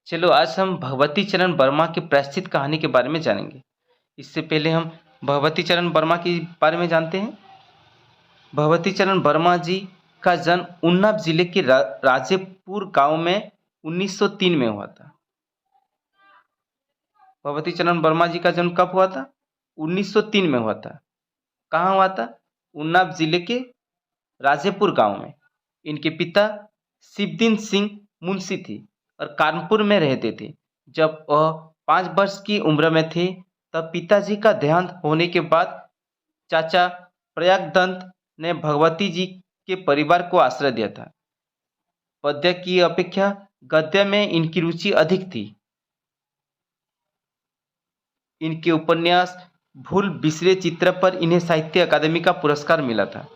चलो आज हम भगवती चरण वर्मा की प्रस्थित कहानी के बारे में जानेंगे। इससे पहले हम भगवती चरण वर्मा के बारे में जानते हैं। भगवती चरण वर्मा जी का जन्म उन्नाव जिले के राजेपुर गांव में 1903 में हुआ था। भगवती चरण वर्मा जी का जन्म कब हुआ था? 1903 में हुआ था। कहाँ हुआ था? उन्नाव जिले के राजेपुर गांव में। इनके पिता शिवदीन सिंह मुंशी थे और कानपुर में रहते थे। जब वह 5 वर्ष की उम्र में थे तब पिताजी का देहांत होने के बाद चाचा प्रयागदत्त ने भगवती जी के परिवार को आश्रय दिया था। पद्य की अपेक्षा गद्य में इनकी रुचि अधिक थी। इनके उपन्यास भूल बिसरे चित्र पर इन्हें साहित्य अकादमी का पुरस्कार मिला था।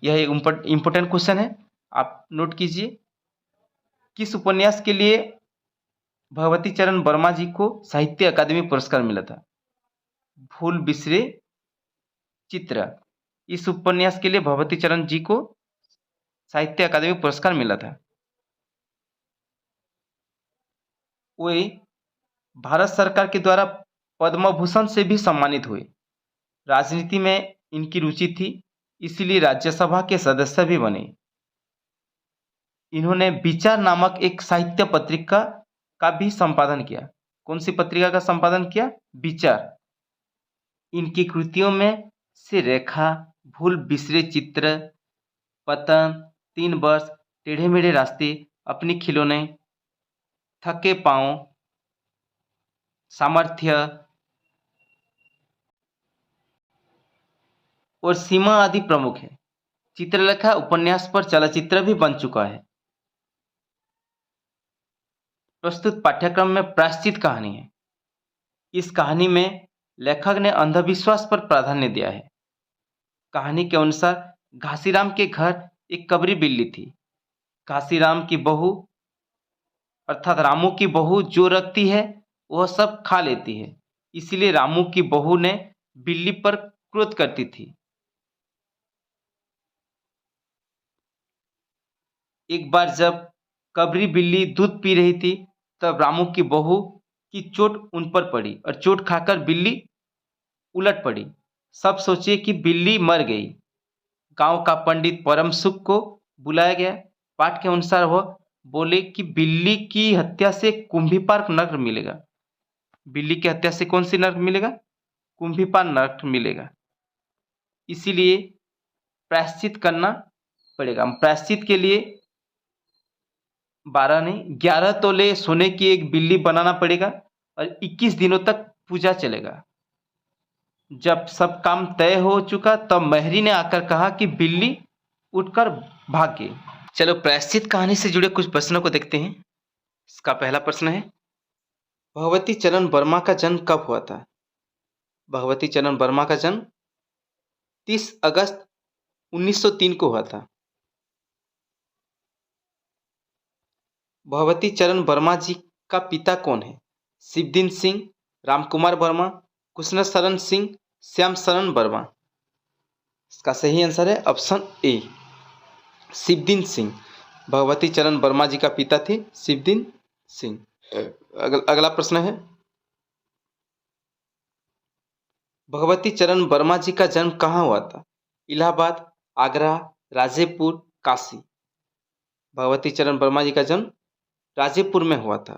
यह एक इम्पोर्टेंट क्वेश्चन है, आप नोट कीजिए। किस उपन्यास के लिए भगवती चरण वर्मा जी को साहित्य अकादमी पुरस्कार मिला था? भूल बिसरे चित्र। इस उपन्यास के लिए भगवती चरण जी को साहित्य अकादमी पुरस्कार मिला था। वे भारत सरकार के द्वारा पद्म भूषण से भी सम्मानित हुए। राजनीति में इनकी रुचि थी, इसीलिए राज्यसभा के सदस्य भी बने। इन्होंने विचार नामक एक साहित्य पत्रिका का भी संपादन किया। कौन सी पत्रिका का संपादन किया? विचार। इनकी कृतियों में से रेखा, भूल बिसरे चित्र, पतन, 3 वर्ष, टेढ़े मेढ़े रास्ते, अपनी खिलौने, थके पांव, सामर्थ्य और सीमा आदि प्रमुख है। चित्रलेखा उपन्यास पर चलचित्र भी बन चुका है। प्रस्तुत पाठ्यक्रम में प्रायश्चित कहानी है। इस कहानी में लेखक ने अंधविश्वास पर प्राधान्य दिया है। कहानी के अनुसार घासीराम के घर एक कबरी बिल्ली थी। घासीराम की बहू अर्थात रामू की बहू जो रखती है वह सब खा लेती है, इसलिए रामू की बहू ने बिल्ली पर क्रोध करती थी। एक बार जब कबरी बिल्ली दूध पी रही थी तब रामू की बहू की चोट उन पर पड़ी और चोट खाकर बिल्ली उलट पड़ी। सब सोचे कि बिल्ली मर गई। गांव का पंडित परम सुख को बुलाया गया। पाठ के अनुसार वह बोले कि बिल्ली की हत्या से कुंभीपार नरक मिलेगा। बिल्ली की हत्या से कौन सी नरक मिलेगा? कुंभीपार नरक मिलेगा। इसीलिए प्रायश्चित करना पड़ेगा। प्रायश्चित के लिए 12 नहीं 11 तोले सोने की एक बिल्ली बनाना पड़ेगा और 21 दिनों तक पूजा चलेगा। जब सब काम तय हो चुका तब महरी ने आकर कहा कि बिल्ली उठकर भाग गई। चलो प्रायश्चित कहानी से जुड़े कुछ प्रश्नों को देखते हैं। इसका पहला प्रश्न है, भगवती चरण वर्मा का जन्म कब हुआ था? भगवती चरण वर्मा का जन्म 30 अगस्त 1903 को हुआ था। भगवती चरण वर्मा जी का पिता कौन है? शिवदीन सिंह, रामकुमार वर्मा, कृष्ण शरण सिंह, श्याम शरण वर्मा। इसका सही आंसर है ऑप्शन ए, शिवदीन सिंह। भगवती चरण वर्मा जी का पिता थे शिवदीन सिंह। अगला प्रश्न है, भगवती चरण वर्मा जी का जन्म कहाँ हुआ था? इलाहाबाद, आगरा, राजेपुर, काशी। भगवती चरण वर्मा जी का जन्म राजेपुर में हुआ था।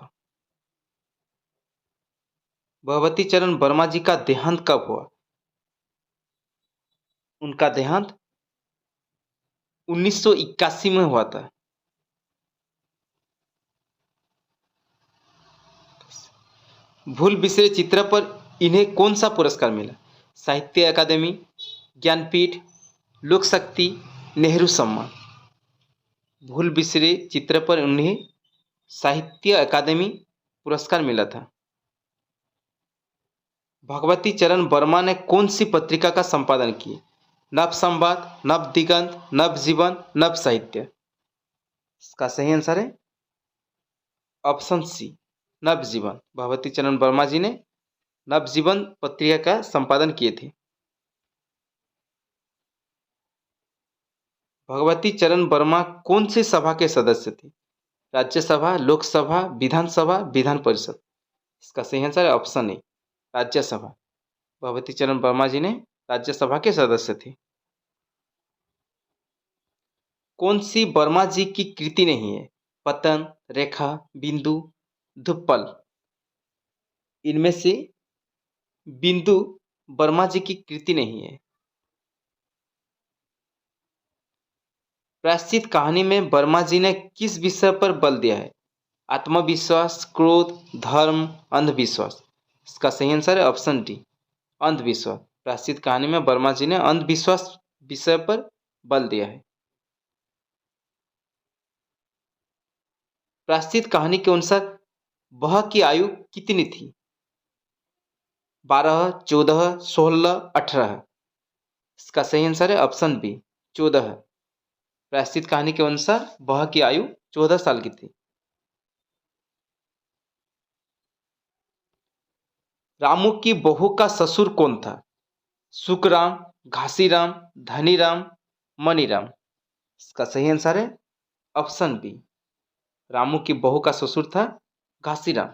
भगवती चरण वर्मा जी का देहांत कब हुआ? उनका देहांत 1981 में हुआ था। भूल बिसरे चित्र पर इन्हें कौन सा पुरस्कार मिला? साहित्य अकादमी, ज्ञानपीठ, लोक शक्ति, नेहरू सम्मान। भूल बिसरे चित्र पर उन्हें साहित्य अकादमी पुरस्कार मिला था। भगवती चरण वर्मा ने कौन सी पत्रिका का संपादन किया? नव संवाद, नव दिगंत, नव जीवन, नव साहित्य। इसका सही आंसर है ऑप्शन सी, नव जीवन। भगवती चरण वर्मा जी ने नव जीवन पत्रिका का संपादन किए थे। भगवती चरण वर्मा कौन सी सभा के सदस्य थे? राज्यसभा, लोकसभा, विधानसभा, विधान परिषद। इसका सही आंसर है ऑप्शन ए, राज्यसभा। भगवती चरण वर्मा जी ने राज्यसभा के सदस्य थे। कौन सी वर्मा जी की कृति नहीं है? पतन, रेखा, बिंदु, धुप्पल। इनमें से बिंदु वर्मा जी की कृति नहीं है। प्रायश्चित कहानी में वर्मा जी ने किस विषय पर बल दिया है? आत्मविश्वास, क्रोध, धर्म, अंधविश्वास। इसका सही आंसर है ऑप्शन डी, अंधविश्वास। प्रायश्चित कहानी में वर्मा जी ने अंधविश्वास विषय पर बल दिया है। प्रायश्चित कहानी के अनुसार वह की आयु कितनी थी? 12, 14, 16, 18। इसका सही आंसर है ऑप्शन बी, 14। प्रायश्चित कहानी के अनुसार वह की आयु 14 साल की थी। रामू की बहू का ससुर कौन था? सुखराम, घासीराम, धनीराम, मनीराम। इसका सही आंसर है ऑप्शन बी, रामू की बहू का ससुर था घासीराम।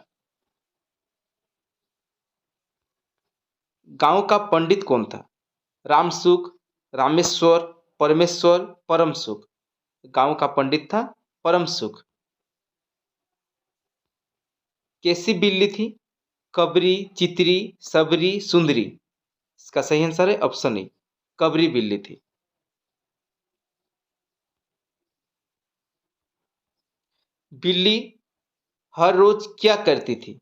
गांव का पंडित कौन था? रामसुख, रामेश्वर, परमेश्वर, परम सुख। गांव का पंडित था परम सुख। कैसी बिल्ली थी? कबरी, चितरी, सबरी, सुंदरी। इसका सही आंसर है ऑप्शन ए, कबरी बिल्ली थी। बिल्ली हर रोज क्या करती थी?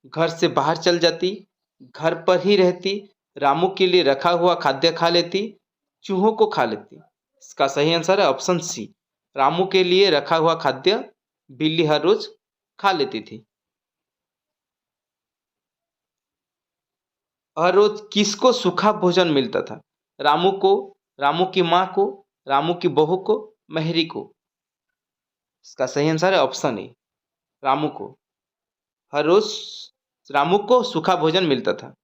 घर से बाहर चल जाती, घर पर ही रहती, रामू के लिए रखा हुआ खाद्य खा लेती, चूहों को खा लेती। इसका सही आंसर है ऑप्शन सी, रामू के लिए रखा हुआ खाद्य बिल्ली हर रोज खा लेती थी। हर रोज किसको सूखा भोजन मिलता था? रामू को, रामू की माँ को, रामू की बहू को, मेहरी को। इसका सही आंसर है ऑप्शन ए, रामू को। हर रोज रामू को सूखा भोजन मिलता था।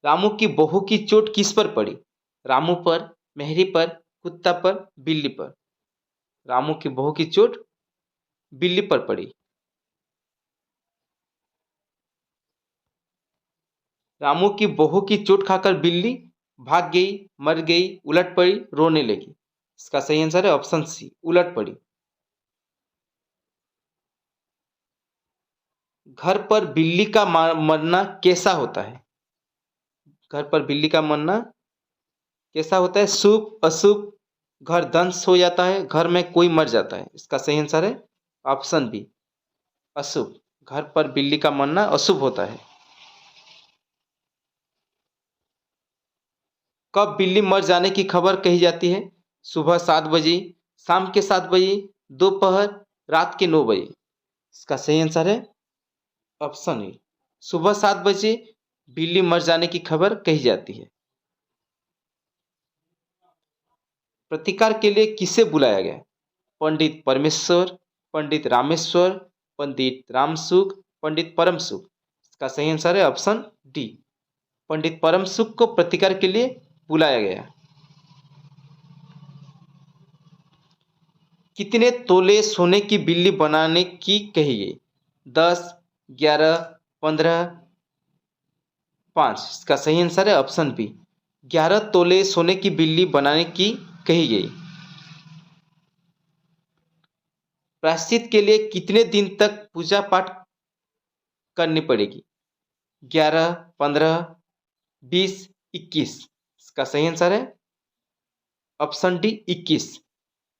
रामू की बहू की चोट किस पर पड़ी? रामू पर, मेहरी पर, कुत्ता पर, बिल्ली पर। रामू की बहू की चोट बिल्ली पर पड़ी। रामू की बहू की चोट खाकर बिल्ली भाग गई, मर गई, उलट पड़ी, रोने लगी। इसका सही आंसर है ऑप्शन सी, उलट पड़ी। घर पर बिल्ली का मरना कैसा होता है? घर पर बिल्ली का मरना कैसा होता है? शुभ, अशुभ, घर ध्वंस हो जाता है, घर में कोई मर जाता है। इसका सही आंसर है ऑप्शन बी, अशुभ। घर पर बिल्ली का मरना अशुभ होता है। कब बिल्ली मर जाने की खबर कही जाती है? सुबह 7 बजे, शाम के 7 बजे, दोपहर, रात के 9 बजे। इसका सही आंसर है ऑप्शन ए, सुबह 7 बजे बिल्ली मर जाने की खबर कही जाती है। प्रतिकार के लिए किसे बुलाया गया? पंडित परमेश्वर, पंडित रामेश्वर, पंडित रामसुख, पंडित परमसुख। इसका सही आंसर है ऑप्शन डी, पंडित परमसुख को प्रतिकार के लिए बुलाया गया। कितने तोले सोने की बिल्ली बनाने की कही गई? 10, 11, 15, 5। इसका सही आंसर है ऑप्शन बी, 11 तोले सोने की बिल्ली बनाने की कही गई। प्रायश्चित के लिए कितने दिन तक पूजा पाठ करनी पड़ेगी? 11, 15, 20, 21। इसका सही आंसर है ऑप्शन डी, 21।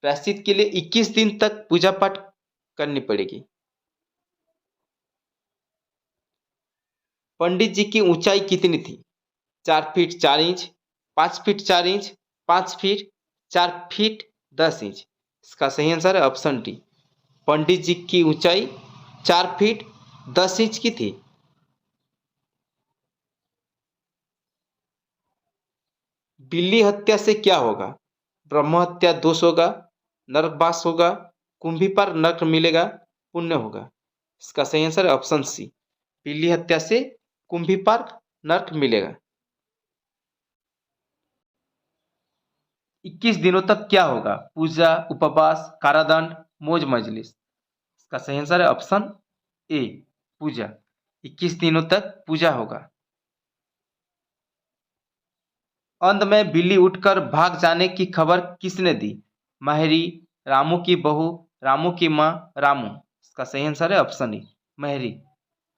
प्रायश्चित के लिए 21 दिन तक पूजा पाठ करनी पड़ेगी। पंडित जी की ऊंचाई कितनी थी? 4 feet 4 inch, 5 feet 4 inch, 5 feet, 4 feet 10 inch. इसका सही आंसर है ऑप्शन डी, पंडित जी की ऊंचाई 4 फीट 10 इंच की थी। बिल्ली हत्या से क्या होगा? ब्रह्म हत्या दोष होगा, नरकवास होगा, कुंभी पर नरक मिलेगा, पुण्य होगा। इसका सही आंसर है ऑप्शन सी, बिल्ली हत्या से कुंभी पर नरक मिलेगा। 21 दिनों तक क्या होगा? पूजा, उपवास, कारादंड, मौज मजलिस। इसका सही आंसर है ऑप्शन ए, पूजा। 21 दिनों तक पूजा होगा। अंत में बिल्ली उठकर भाग जाने की खबर किसने दी? महरी, रामू की बहू, रामू की माँ, रामू। इसका सही आंसर है ऑप्शन ए, महरी।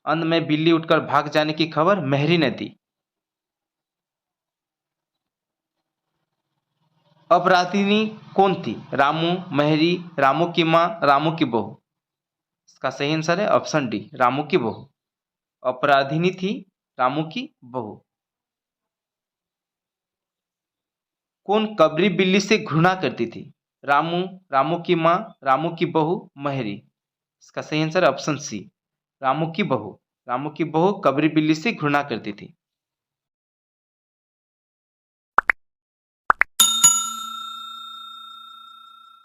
अंत में बिल्ली उठकर भाग जाने की खबर महरी ने दी। अपराधिनी कौन थी? रामू, महरी, रामू की माँ, रामू की बहू। इसका सही आंसर है ऑप्शन डी, रामू की बहू। अपराधिनी थी रामू की बहू। कौन कबरी बिल्ली से घृणा करती थी? रामू, रामू की माँ, रामू की बहू, महरी। इसका सही आंसर ऑप्शन सी, रामू की बहू। रामू की बहू कबरी बिल्ली से घृणा करती थी।